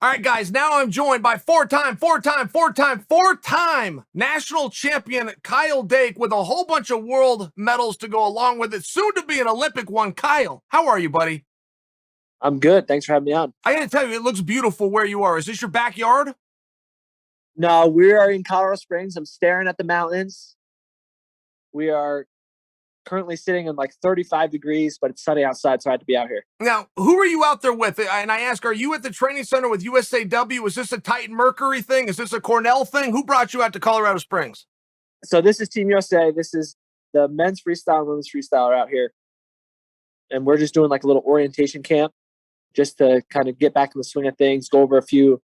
All right, guys, now I'm joined by four-time national champion Kyle Dake with a whole bunch of world medals to go along with it. Soon to be an Olympic one. Kyle, how are you, buddy? I'm good. Thanks for having me on. I got to tell you, it looks beautiful where you are. Is this your backyard? No, we are in Colorado Springs. I'm staring at the mountains. We are currently sitting in like 35 degrees, but it's sunny outside, so I had to be out here. Now, who are you out there with? And I ask, are you at the training center with USAW? Is this a Titan Mercury thing? Is this a Cornell thing? Who brought you out to Colorado Springs? So this is Team USA. This is the men's freestyle and women's freestyle are out here. And we're just doing like a little orientation camp just to kind of get back in the swing of things, go over a few,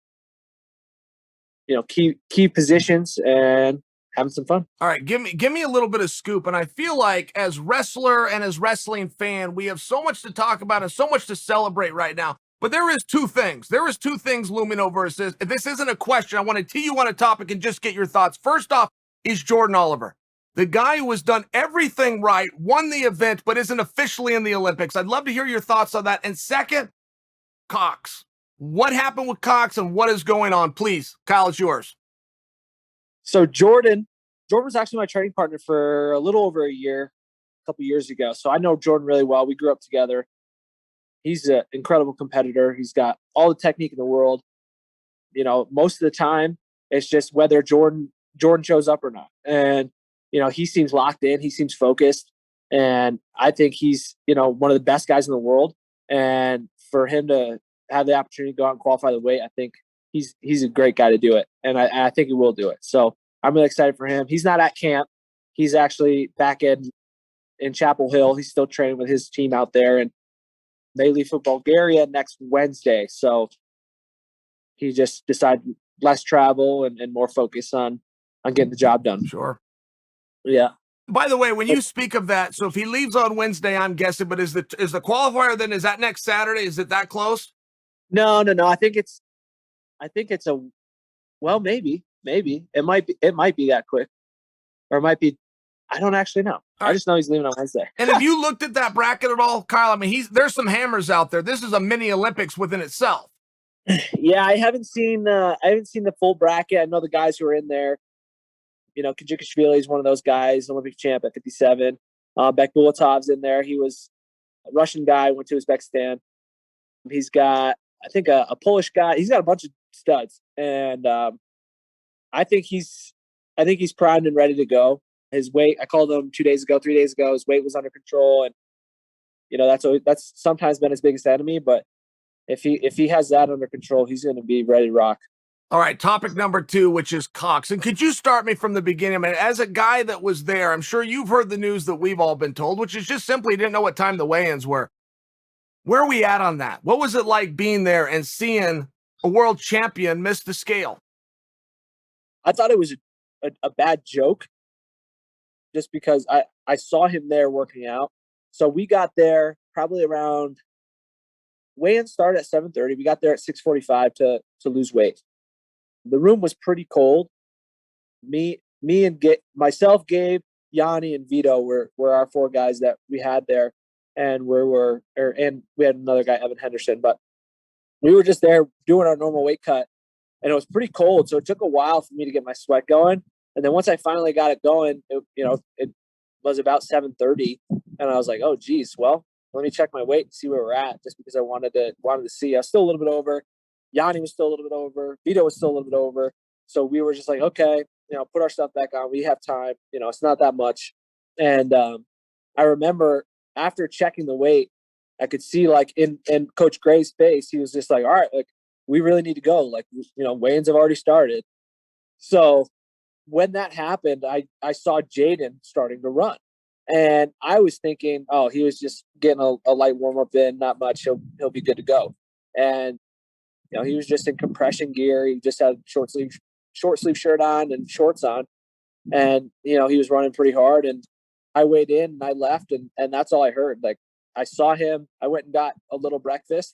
key positions and having some fun. All right, give me a little bit of scoop. And I feel like as wrestler and as wrestling fan, we have so much to talk about and so much to celebrate right now. But there is two things. There is two things looming over us. This isn't a question. I want to tee you on a topic and just get your thoughts. First off is Jordan Oliver, the guy who has done everything right, won the event, but isn't officially in the Olympics. I'd love to hear your thoughts on that. And second, Cox. What happened with Cox and what is going on? Please, Kyle, it's yours. So Jordan was actually my training partner for a little over a year, a couple years ago. So I know Jordan really well. We grew up together. He's an incredible competitor. He's got all the technique in the world. Most of the time it's just whether Jordan shows up or not. And, he seems locked in. He seems focused. And I think he's, one of the best guys in the world. And for him to have the opportunity to go out and qualify the weight, I think he's a great guy to do it. And I think he will do it. So I'm really excited for him. He's not at camp. He's actually back in Chapel Hill. He's still training with his team out there. And they leave for Bulgaria next Wednesday. So he just decided less travel and more focus on getting the job done. Sure. Yeah. By the way, when you speak of that, so if he leaves on Wednesday, I'm guessing, but is the qualifier then, is that next Saturday? Is it that close? No. I think it's maybe it might be that quick, or it might be. I don't actually know. I just know he's leaving on Wednesday. And have you looked at that bracket at all, Kyle? I mean, there's some hammers out there. This is a mini Olympics within itself. Yeah, I haven't seen the full bracket. I know the guys who are in there. Kajikashvili is one of those guys, Olympic champ at 57. Bekbulatov's in there. He was a Russian guy, went to Uzbekistan. He's got, I think, a Polish guy. He's got a bunch of studs, and I think he's primed and ready to go. His weight, I called him 3 days ago. His weight was under control, and that's sometimes been his biggest enemy. But if he has that under control, he's going to be ready to rock. All right, topic number 2, which is Cox. And could you start me from the beginning? I mean, as a guy that was there, I'm sure you've heard the news that we've all been told, which is just simply didn't know what time the weigh-ins were. Where are we at on that? What was it like being there and seeing a world champion miss the scale? I thought it was a bad joke just because I saw him there working out. So we got there probably around weigh-in started at 7:30. We got there at 6:45 to lose weight. The room was pretty cold. Me and myself, Gabe, Yanni, and Vito were our 4 guys that we had there, and and we had another guy, Evan Henderson. But we were just there doing our normal weight cut, and it was pretty cold, so it took a while for me to get my sweat going. And then once I finally got it going, it was about 7:30, and I was like, oh geez, well, let me check my weight and see where we're at, just because I wanted to see. I was still a little bit over. Yanni was still a little bit over. Vito was still a little bit over. So we were just like, okay, put our stuff back on. We have time. It's not that much. And I remember after checking the weight, I could see like in Coach Gray's face, he was just like, all right, like we really need to go. Like, weigh-ins have already started. So when that happened, I saw Jaden starting to run. And I was thinking, oh, he was just getting a light warm-up in, not much. He'll be good to go. And he was just in compression gear. He just had short sleeve shirt on and shorts on. And, he was running pretty hard. And I weighed in and I left and that's all I heard. Like I saw him, I went and got a little breakfast.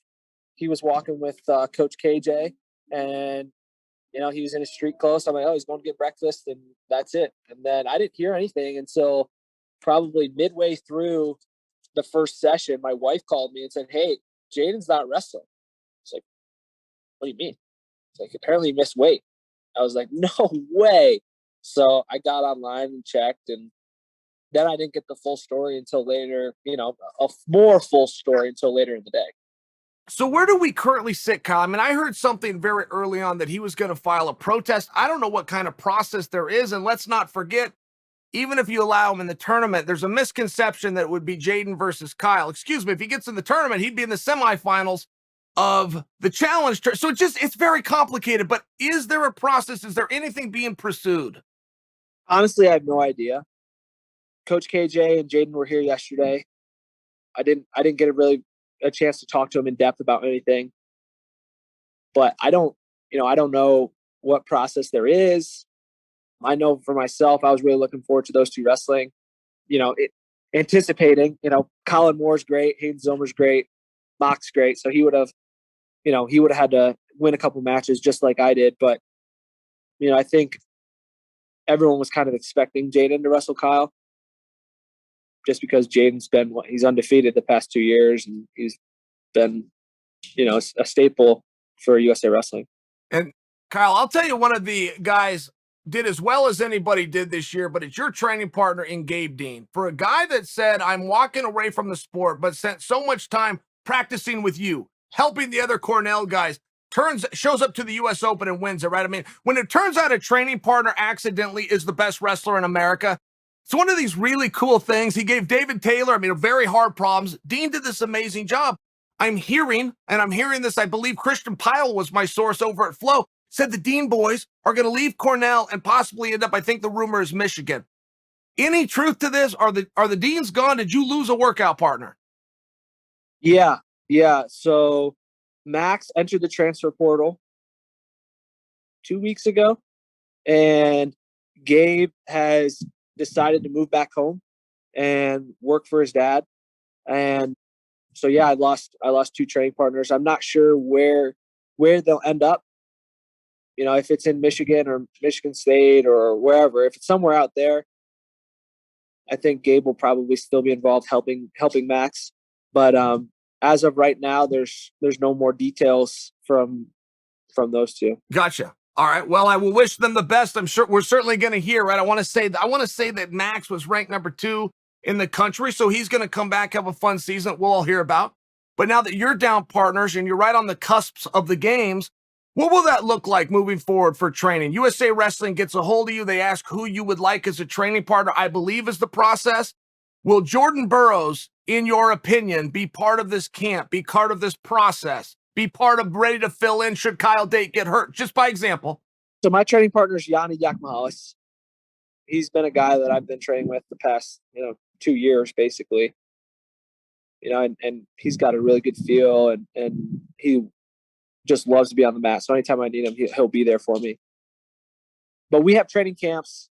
He was walking with Coach KJ and, he was in his street clothes. I'm like, oh, he's going to get breakfast and that's it. And then I didn't hear anything until probably midway through the first session. My wife called me and said, hey, Jaden's not wrestling. It's like, what do you mean? It's like, apparently you missed weight. I was like, no way. So I got online and checked, and then I didn't get the full story until later, a more full story until later in the day. So where do we currently sit, Kyle? I mean, I heard something very early on that he was going to file a protest. I don't know what kind of process there is. And let's not forget, even if you allow him in the tournament, there's a misconception that it would be Jaden versus Kyle. Excuse me, if he gets in the tournament, he'd be in the semifinals of the challenge. So it's very complicated, but is there a process? Is there anything being pursued? Honestly, I have no idea. Coach KJ and Jaden were here yesterday. I didn't get a chance to talk to him in depth about anything, but I don't know what process there is. I know for myself, I was really looking forward to those two wrestling, anticipating, Colin Moore's great. Hayden Zomer's great. Mock's great. So he would have had to win a couple matches just like I did. But, I think everyone was kind of expecting Jaden to wrestle Kyle, just because Jaden's he's undefeated the past 2 years, and he's been, a staple for USA Wrestling. And Kyle, I'll tell you, one of the guys did as well as anybody did this year, but it's your training partner in Gabe Dean. For a guy that said, I'm walking away from the sport, but spent so much time practicing with you, helping the other Cornell guys, shows up to the US Open and wins it, right? I mean, when it turns out a training partner accidentally is the best wrestler in America, it's one of these really cool things. He gave David Taylor, very hard problems. Dean did this amazing job. I'm hearing this, I believe Christian Pyle was my source over at Flow, said the Dean boys are going to leave Cornell and possibly end up, I think the rumor is Michigan. Any truth to this? Are the Deans gone? Did you lose a workout partner? Yeah. So Max entered the transfer portal 2 weeks ago, and Gabe has decided to move back home and work for his dad. And so, yeah, I lost 2 training partners. I'm not sure where they'll end up. If it's in Michigan or Michigan State or wherever, if it's somewhere out there, I think Gabe will probably still be involved helping Max. But as of right now, there's no more details from those two. Gotcha. All right. Well, I will wish them the best. I'm sure we're certainly going to hear, right? I want to say that Max was ranked number 2 in the country, so he's going to come back, have a fun season we'll all hear about. But now that you're down partners and you're right on the cusps of the games, what will that look like moving forward for training? USA Wrestling gets a hold of you. They ask who you would like as a training partner, I believe is the process. Will Jordan Burroughs, in your opinion, be part of this camp, be part of this process, be part of ready to fill in should Kyle Dake get hurt, just by example? So my training partner is Yanni Yakmahalis. He's been a guy that I've been training with the past, 2 years, basically. And he's got a really good feel, and he just loves to be on the mat. So anytime I need him, he'll be there for me. But we have training camps.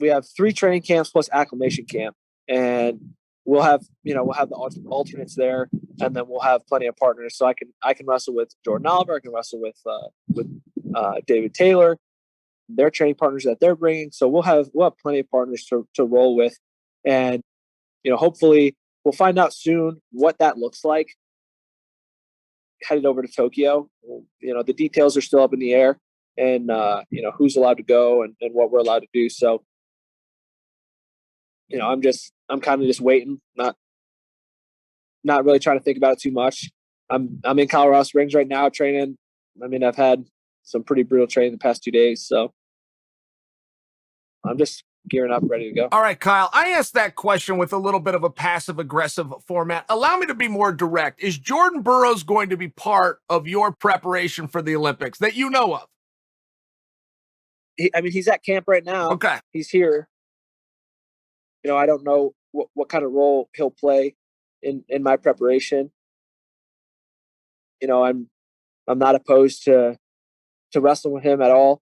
We have 3 training camps plus acclimation camp, and we'll have the alternates there, and then we'll have plenty of partners. So I can wrestle with Jordan Oliver. I can wrestle with David Taylor, their training partners that they're bringing. So we'll have plenty of partners to roll with, and hopefully we'll find out soon what that looks like. Headed over to Tokyo. The details are still up in the air, and who's allowed to go and what we're allowed to do. So I'm kind of just waiting, not really trying to think about it too much. I'm in Colorado Springs right now training. I've had some pretty brutal training the past 2 days, so I'm just gearing up, ready to go. All right, Kyle, I asked that question with a little bit of a passive-aggressive format. Allow me to be more direct. Is Jordan Burroughs going to be part of your preparation for the Olympics that you know of? He's at camp right now. Okay. He's here. I don't know what kind of role he'll play in my preparation. I'm not opposed to wrestling with him at all.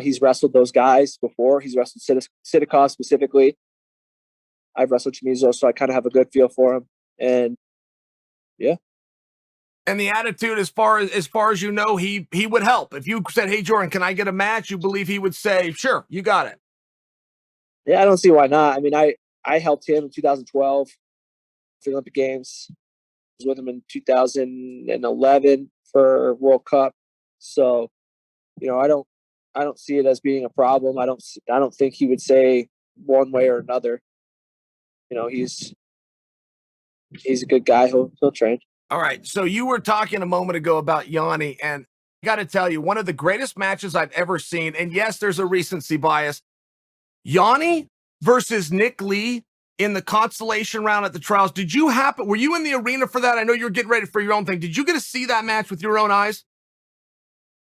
He's wrestled those guys before. He's wrestled Sidikov specifically. I've wrestled Chamizo, so I kind of have a good feel for him. And yeah. And the attitude, as far as you know, he would help. If you said, "Hey, Jordan, can I get a match?" You believe he would say, "Sure, you got it." Yeah, I don't see why not. I helped him in 2012 for the Olympic Games. I was with him in 2011 for World Cup. So, I don't see it as being a problem. I don't think he would say one way or another. He's a good guy. He'll train. All right. So you were talking a moment ago about Yanni, and I got to tell you, one of the greatest matches I've ever seen. And yes, there's a recency bias. Yanni versus Nick Lee in the consolation round at the trials. Were you in the arena for that? I know you were getting ready for your own thing. Did you get to see that match with your own eyes?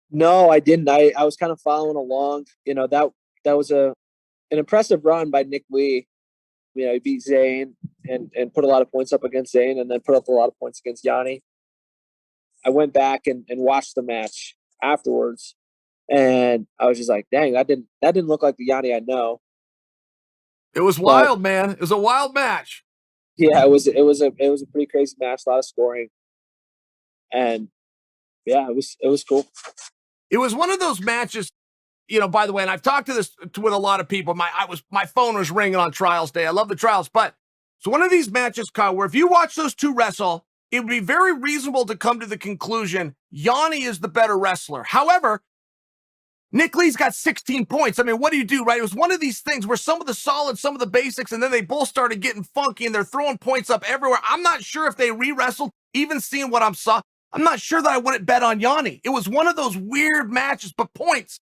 No, I didn't. I was kind of following along. That was an impressive run by Nick Lee. He beat Zayn and put a lot of points up against Zayn, and then put up a lot of points against Yanni. I went back and watched the match afterwards, and I was just like, dang, that didn't look like the Yanni I know. It was wild, man. It was a wild match. Yeah, it was a pretty crazy match, a lot of scoring. And yeah, it was cool. It was one of those matches, by the way, and I've talked with a lot of people. My phone was ringing on trials day. I love the trials, but it's one of these matches, Kyle, where if you watch those two wrestle, it would be very reasonable to come to the conclusion Yanni is the better wrestler. However, Nick Lee's got 16 points. I mean, what do you do, right? It was one of these things where some of the solids, some of the basics, and then they both started getting funky and they're throwing points up everywhere. I'm not sure if they re-wrestled, even seeing what I'm not sure that I wouldn't bet on Yanni. It was one of those weird matches, but points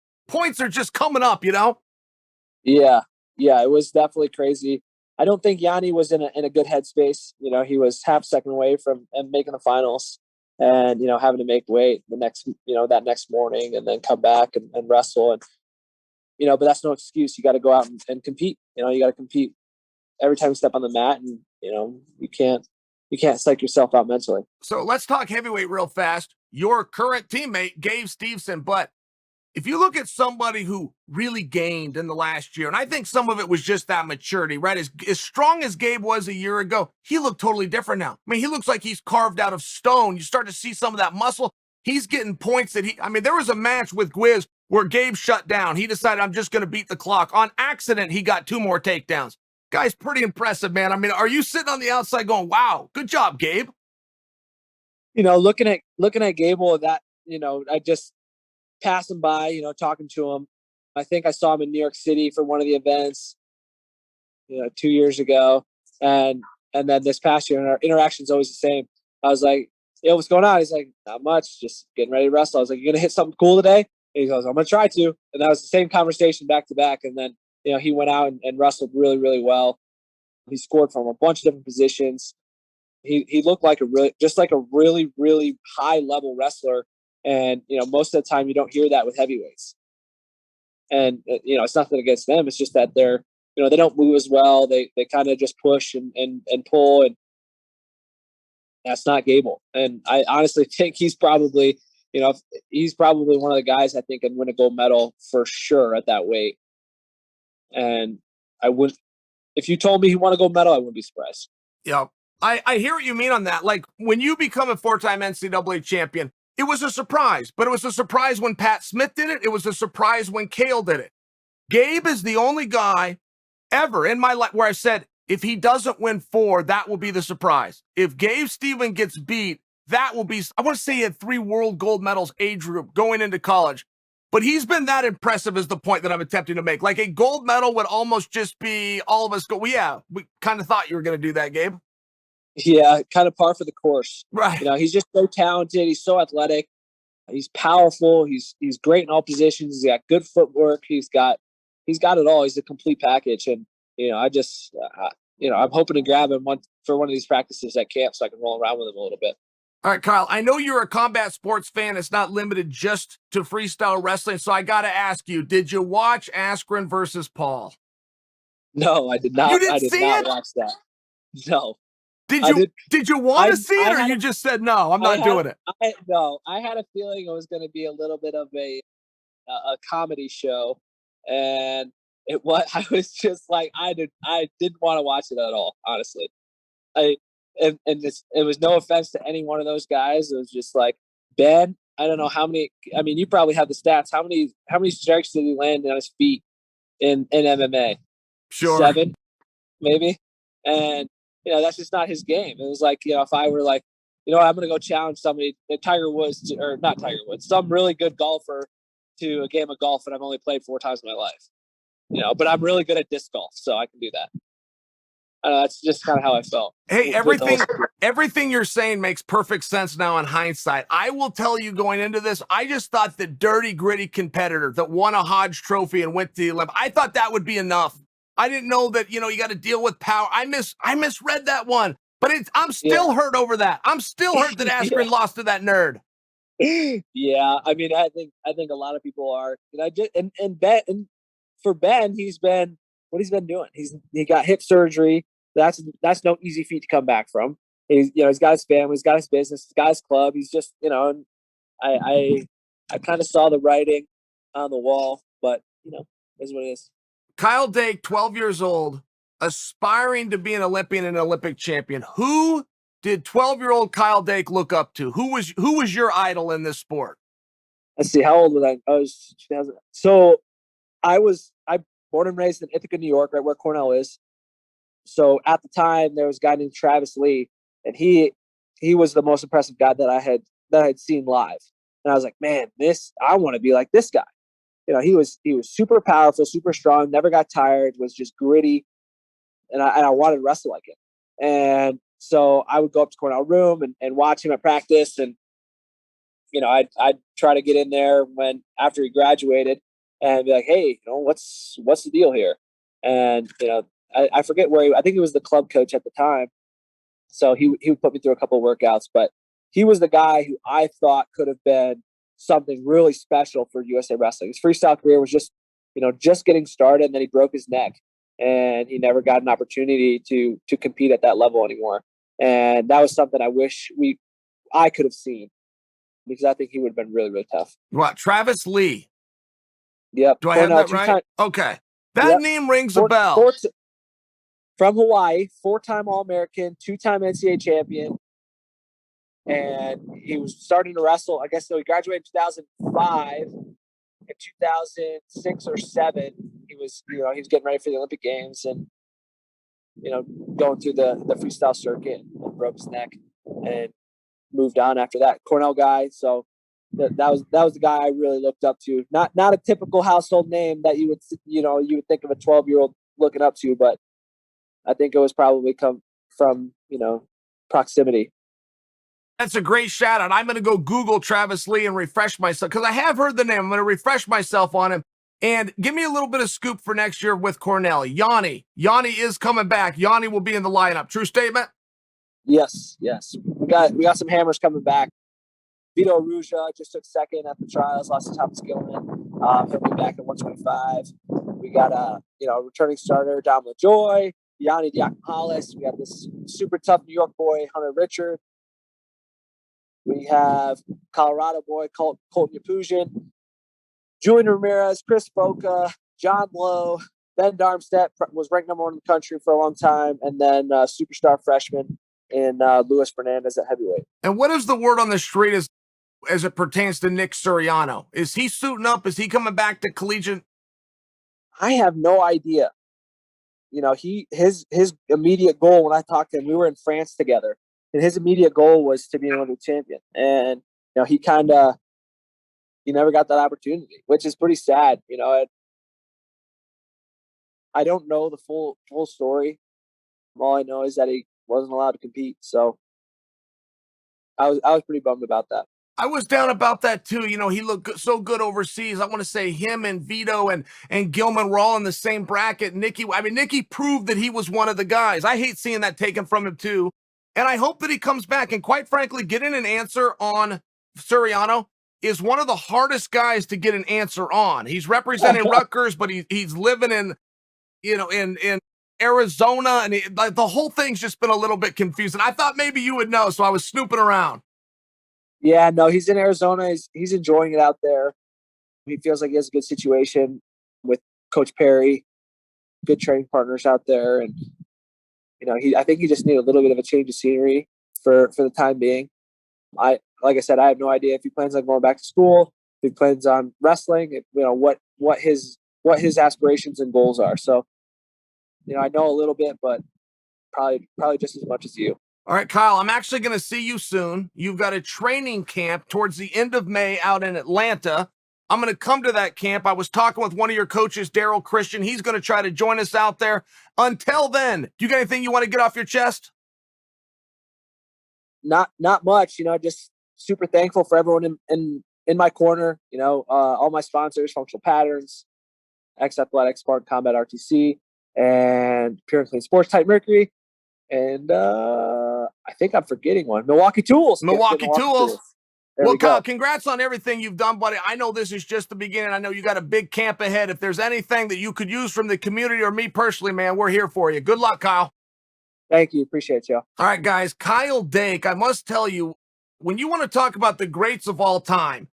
are just coming up, Yeah, it was definitely crazy. I don't think Yanni was in a good headspace. He was half second away from making the finals, and having to make weight that next morning, and then come back and wrestle, and but that's no excuse. You got to go out and compete. You got to compete every time you step on the mat, and you can't psych yourself out mentally. So let's talk heavyweight real fast. Your current teammate, Gabe Stevenson, but if you look at somebody who really gained in the last year, and I think some of it was just that maturity, right? As strong as Gabe was a year ago, he looked totally different now. I mean, he looks like he's carved out of stone. You start to see some of that muscle. He's getting points there was a match with Gwiz where Gabe shut down. He decided, I'm just going to beat the clock. On accident, he got 2 more takedowns. Guy's pretty impressive, man. I mean, are you sitting on the outside going, wow, good job, Gabe? Looking at Gable, that, I just pass him by, talking to him. I think I saw him in New York City for one of the events, 2 years ago. And then this past year, and our interaction's always the same. I was like, yo, what's going on? He's like, not much, just getting ready to wrestle. I was like, you going to hit something cool today? And he goes, I'm going to try to. And that was the same conversation back to back. And then, he went out and wrestled really, really well. He scored from a bunch of different positions. He looked like a really, really high level wrestler. And, most of the time you don't hear that with heavyweights. And, it's nothing against them. It's just that they're, they don't move as well. They kind of just push and pull. And that's not Gable. And I honestly think he's probably one of the guys I think can win a gold medal for sure at that weight. And if you told me he won a gold medal, I wouldn't be surprised. Yeah. I hear what you mean on that. Like when you become a 4-time NCAA champion, it was a surprise, but it was a surprise when Pat Smith did it. It was a surprise when Chael did it. Gabe is the only guy ever in my life where I said, if he doesn't win 4, that will be the surprise. If Gabe Steven gets beat, that will be, I want to say he had 3 world gold medals age group going into college, but he's been that impressive is the point that I'm attempting to make. Like a gold medal would almost just be all of us go, well, yeah, we kind of thought you were going to do that, Gabe. Yeah, kind of par for the course. Right. He's just so talented. He's so athletic. He's powerful. He's great in all positions. He's got good footwork. He's got it all. He's a complete package. And, I'm hoping to grab him for one of these practices at camp so I can roll around with him a little bit. All right, Kyle, I know you're a combat sports fan. It's not limited just to freestyle wrestling. So I got to ask you, did you watch Askren versus Paul? No, I did not. You didn't I did see not it? watch that. No. Did you want to see it, or you just said, no, I'm not doing it? No, I had a feeling it was going to be a little bit of a comedy show. And I was just like, I didn't want to watch it at all, honestly. It was no offense to any one of those guys. It was just like, Ben, I don't know how many, I mean, you probably have the stats. How many strikes did he land on his feet in MMA? Sure. 7, maybe. And, that's just not his game. It was like, if I were like, I'm going to go challenge somebody, Tiger Woods, or not Tiger Woods, some really good golfer to a game of golf that I've only played 4 times in my life. But I'm really good at disc golf, so I can do that. That's just kind of how I felt. Hey, everything you're saying makes perfect sense now in hindsight. I will tell you, going into this, I just thought the dirty, gritty competitor that won a Hodge Trophy and went to the Olympics, I thought that would be enough. I didn't know that, you got to deal with power. I misread that one, but I'm still hurt over that. I'm still hurt that Askren lost to that nerd. Yeah, I mean, I think a lot of people are. And for Ben, he's been doing. He got hip surgery. That's no easy feat to come back from. He's got his family, he's got his business, he's got his club. He's just and I kind of saw the writing on the wall, but is what it is. Kyle Dake, 12 years old, aspiring to be an Olympian and an Olympic champion. Who did 12-year-old Kyle Dake look up to? Who was your idol in this sport? Let's see, how old was I? I was 2000. So I born and raised in Ithaca, New York, right where Cornell is. So at the time, there was a guy named Travis Lee, and he was the most impressive guy that I had seen live. And I was like, man, I want to be like this guy. He was super powerful, super strong, never got tired, was just gritty, and I wanted to wrestle like him. And so I would go up to Cornell room and watch him at practice, and I'd try to get in there after he graduated and be like, hey, what's the deal here? And I forget where I think he was the club coach at the time. So he would put me through a couple of workouts, but he was the guy who I thought could have been something really special for USA Wrestling. His freestyle career was just getting started, and then he broke his neck and he never got an opportunity to compete at that level anymore. And that was something I wish I could have seen, because I think he would have been really, really tough. What, Travis Lee? Yep. Do I have that right? Okay. That name rings a bell. From Hawaii, 4-time All-American, 2-time NCAA champion. And he was starting to wrestle, I guess, so he graduated in 2005. In 2006 or 7, he was getting ready for the Olympic Games and, going through the freestyle circuit and broke his neck and moved on after that. Cornell guy. So that was the guy I really looked up to. Not a typical household name that you would think of a 12-year-old looking up to, but I think it was probably come from, proximity. That's a great shout out. I'm going to go Google Travis Lee and refresh myself, because I have heard the name. I'm going to refresh myself on him. And give me a little bit of scoop for next year with Cornell. Yanni is coming back. Yanni will be in the lineup. True statement? Yes. We got some hammers coming back. Vito Arujau just took second at the trials, lost to Thomas Gilman. He'll be back at 125. We got a returning starter, Dom LaJoy, Yanni Diakomalis. We got this super tough New York boy, Hunter Richard. We have Colorado boy, Colton Yapusian, Julian Ramirez, Chris Boca, John Lowe, Ben Darmstadt was ranked number 1 in the country for a long time, and then superstar freshman in Luis Fernandez at heavyweight. And what is the word on the street as it pertains to Nick Suriano? Is he suiting up? Is he coming back to collegiate? I have no idea. His immediate goal when I talked to him, we were in France together, and his immediate goal was to be an Olympic champion. And he never got that opportunity, which is pretty sad. I don't know the full story. All I know is that he wasn't allowed to compete. So I was pretty bummed about that. I was down about that too. He looked so good overseas. I want to say him and Vito and Gilman were all in the same bracket. Nicky proved that he was one of the guys. I hate seeing that taken from him too. And I hope that he comes back. And quite frankly, getting an answer on Suriano is one of the hardest guys to get an answer on. He's representing Rutgers, but he's living in Arizona, and the whole thing's just been a little bit confusing. I thought maybe you would know, so I was snooping around. Yeah, no, he's in Arizona. He's enjoying it out there. He feels like he has a good situation with Coach Perry, good training partners out there, and I think he just needed a little bit of a change of scenery for the time being. Like I said, I have no idea if he plans on going back to school, if he plans on wrestling, what his aspirations and goals are. So, I know a little bit, but probably just as much as you. All right, Kyle, I'm actually going to see you soon. You've got a training camp towards the end of May out in Atlanta. I'm going to come to that camp. I was talking with one of your coaches, Daryl Christian. He's going to try to join us out there. Until then, do you got anything you want to get off your chest? Not much, just super thankful for everyone in my corner, all my sponsors, Functional Patterns, X Athletics, Spartan Combat RTC, and Pure and Clean Sports Type Mercury. And I think I'm forgetting one. Milwaukee Tools. Milwaukee Tools. Well, Kyle, congrats on everything you've done, buddy. I know this is just the beginning. I know you got a big camp ahead. If there's anything that you could use from the community or me personally, man, we're here for you. Good luck, Kyle. Thank you. Appreciate you. All right, guys. Kyle Dake, I must tell you, when you want to talk about the greats of all time,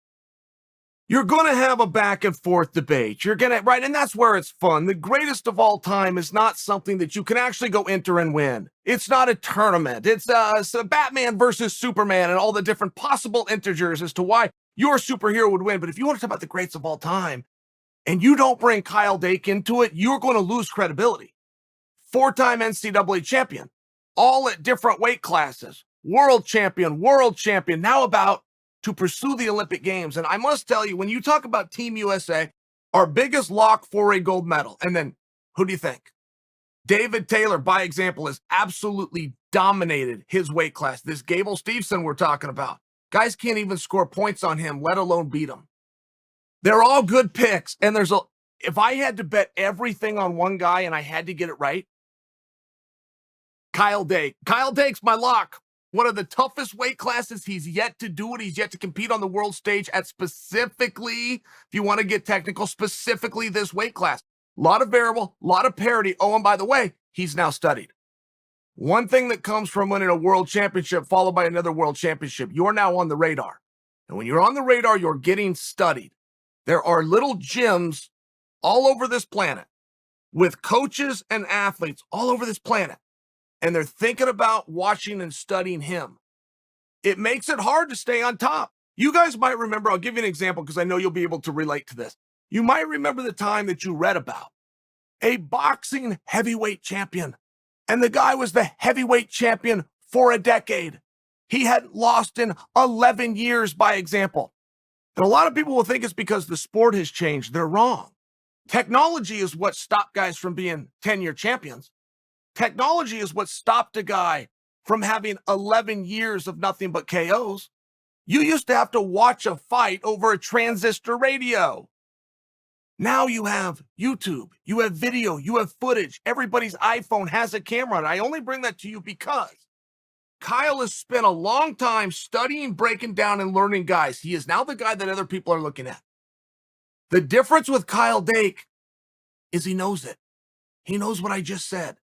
you're going to have a back and forth debate. You're going to, right? And that's where it's fun. The greatest of all time is not something that you can actually go enter and win. It's not a tournament. It's a Batman versus Superman and all the different possible integers as to why your superhero would win. But if you want to talk about the greats of all time and you don't bring Kyle Dake into it, you're going to lose credibility. 4-time NCAA champion, all at different weight classes, world champion, now about to pursue the Olympic Games. And I must tell you, when you talk about Team USA, our biggest lock for a gold medal, and then who do you think? David Taylor, by example, has absolutely dominated his weight class. This Gable Steveson we're talking about. Guys can't even score points on him, let alone beat him. They're all good picks. And if I had to bet everything on one guy and I had to get it right, Kyle Dake. Kyle Dake's my lock. One of the toughest weight classes. He's yet to do it. He's yet to compete on the world stage at specifically, if you want to get technical, specifically this weight class. A lot of variable, a lot of parity. Oh, and by the way, he's now studied. One thing that comes from winning a world championship followed by another world championship, you're now on the radar. And when you're on the radar, you're getting studied. There are little gyms all over this planet with coaches and athletes all over this planet. And they're thinking about watching and studying him. It makes it hard to stay on top. You guys might remember, I'll give you an example because I know you'll be able to relate to this. You might remember the time that you read about a boxing heavyweight champion, and the guy was the heavyweight champion for a decade. He hadn't lost in 11 years, by example. And a lot of people will think it's because the sport has changed. They're wrong. Technology is what stopped guys from being 10-year champions. Technology is what stopped a guy from having 11 years of nothing but KOs. You used to have to watch a fight over a transistor radio. Now you have YouTube, you have video, you have footage. Everybody's iPhone has a camera. And I only bring that to you because Kyle has spent a long time studying, breaking down, and learning guys. He is now the guy that other people are looking at. The difference with Kyle Dake is he knows it. He knows what I just said.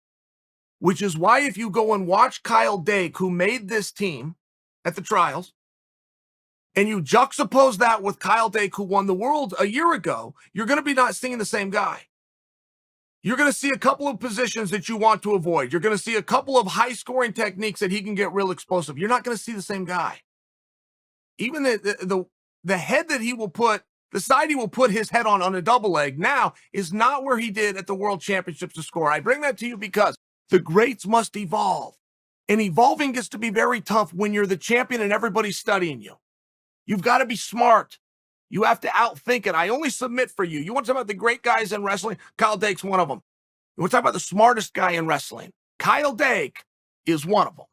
Which is why if you go and watch Kyle Dake, who made this team at the trials, and you juxtapose that with Kyle Dake, who won the world a year ago, you're going to be not seeing the same guy. You're going to see a couple of positions that you want to avoid. You're going to see a couple of high-scoring techniques that he can get real explosive. You're not going to see the same guy. Even the head that he will put, the side he will put his head on a double leg now is not where he did at the World Championships to score. I bring that to you because the greats must evolve. And evolving gets to be very tough when you're the champion and everybody's studying you. You've got to be smart. You have to outthink it. I only submit for you. You want to talk about the great guys in wrestling? Kyle Dake's one of them. You want to talk about the smartest guy in wrestling? Kyle Dake is one of them.